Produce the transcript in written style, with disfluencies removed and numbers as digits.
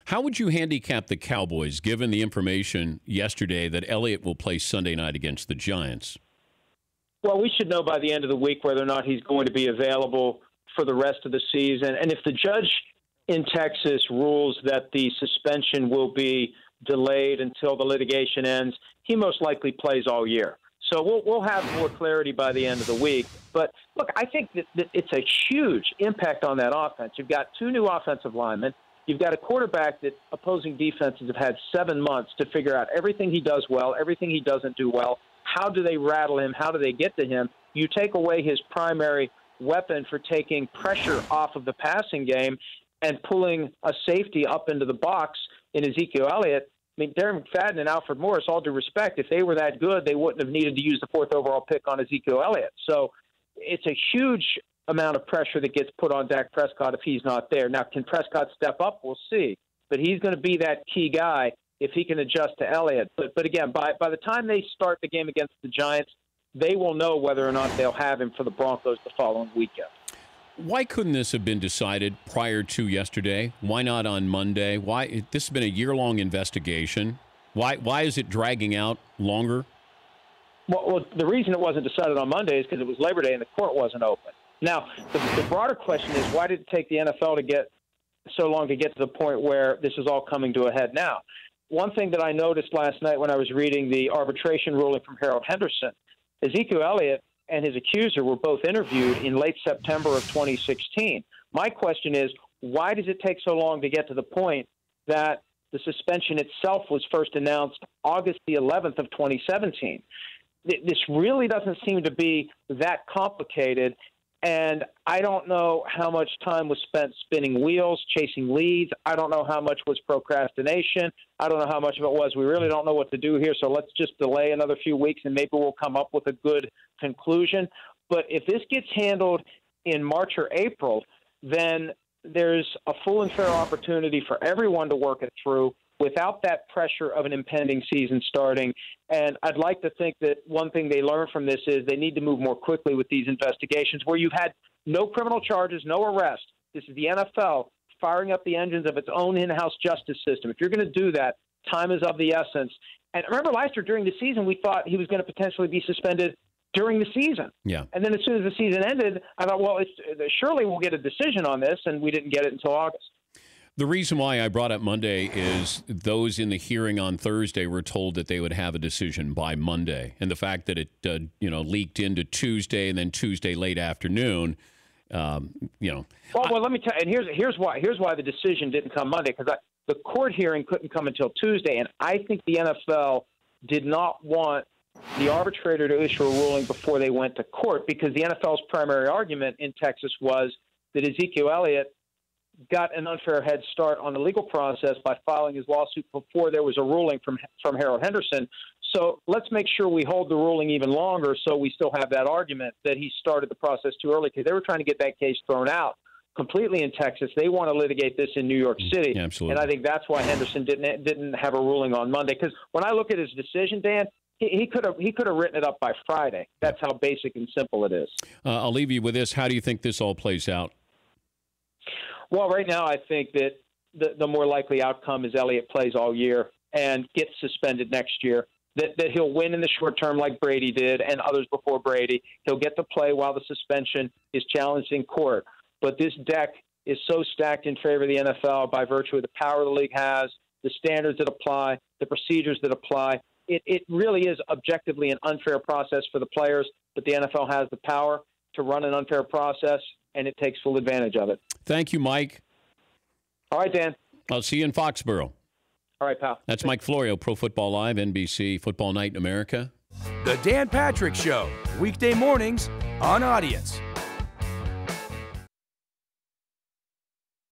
How would you handicap the Cowboys, given the information yesterday that Elliott will play Sunday night against the Giants? Well, we should know by the end of the week whether or not he's going to be available for the rest of the season. And if the judge in Texas rules that the suspension will be delayed until the litigation ends, he most likely plays all year. So we'll have more clarity by the end of the week. But, look, I think that it's a huge impact on that offense. You've got two new offensive linemen. You've got a quarterback that opposing defenses have had 7 months to figure out everything he does well, everything he doesn't do well. How do they rattle him? How do they get to him? You take away his primary weapon for taking pressure off of the passing game and pulling a safety up into the box in Ezekiel Elliott. I mean, Darren McFadden and Alfred Morris, all due respect, if they were that good, they wouldn't have needed to use the 4th overall pick on Ezekiel Elliott. So it's a huge amount of pressure that gets put on Dak Prescott if he's not there. Now, can Prescott step up? We'll see. But he's going to be that key guy if he can adjust to Elliott. But again, by the time they start the game against the Giants, they will know whether or not they'll have him for the Broncos the following weekend. Why couldn't this have been decided prior to yesterday? Why not on Monday? Why this has been a year-long investigation? Why is it dragging out longer? Well, the reason it wasn't decided on Monday is because it was Labor Day and the court wasn't open. Now, the broader question is, why did it take the NFL to get so long to get to the point where this is all coming to a head now? One thing that I noticed last night when I was reading the arbitration ruling from Harold Henderson, Ezekiel Elliott and his accuser were both interviewed in late September of 2016. My question is, why does it take so long to get to the point that the suspension itself was first announced August the 11th of 2017? This really doesn't seem to be that complicated, and I don't know how much time was spent spinning wheels, chasing leads. I don't know how much was procrastination. I don't know how much of it was we really don't know what to do here, so let's just delay another few weeks and maybe we'll come up with a good conclusion. But if this gets handled in March or April, then there's a full and fair opportunity for everyone to work it through without that pressure of an impending season starting. And I'd like to think that one thing they learned from this is they need to move more quickly with these investigations where you've had no criminal charges, no arrest. This is the NFL firing up the engines of its own in-house justice system. If you're going to do that, time is of the essence. And remember last year during the season, we thought he was going to potentially be suspended during the season. Yeah. And then as soon as the season ended, I thought, well, surely we'll get a decision on this, and we didn't get it until August. The reason why I brought up Monday is those in the hearing on Thursday were told that they would have a decision by Monday, and the fact that it leaked into Tuesday and then Tuesday late afternoon, Well, let me tell you, and here's why the decision didn't come Monday, because the court hearing couldn't come until Tuesday, and I think the NFL did not want the arbitrator to issue a ruling before they went to court, because the NFL's primary argument in Texas was that Ezekiel Elliott got an unfair head start on the legal process by filing his lawsuit before there was a ruling from Harold Henderson. So let's make sure we hold the ruling even longer so we still have that argument that he started the process too early, because they were trying to get that case thrown out completely in Texas. They want to litigate this in New York City. Absolutely. And I think that's why Henderson didn't have a ruling on Monday, because when I look at his decision, Dan, he could have written it up by Friday. That's how basic and simple it is. I'll leave you with this. How do you think this all plays out? Well, right now I think that the more likely outcome is Elliott plays all year and gets suspended next year, that he'll win in the short term like Brady did and others before Brady. He'll get to play while the suspension is challenged in court. But this deck is so stacked in favor of the NFL by virtue of the power the league has, the standards that apply, the procedures that apply. It really is objectively an unfair process for the players, but the NFL has the power to run an unfair process, and it takes full advantage of it. Thank you, Mike. All right, Dan. I'll see you in Foxborough. All right, pal. That's Mike Florio, Pro Football Live, NBC Football Night in America. The Dan Patrick Show, weekday mornings on Audience.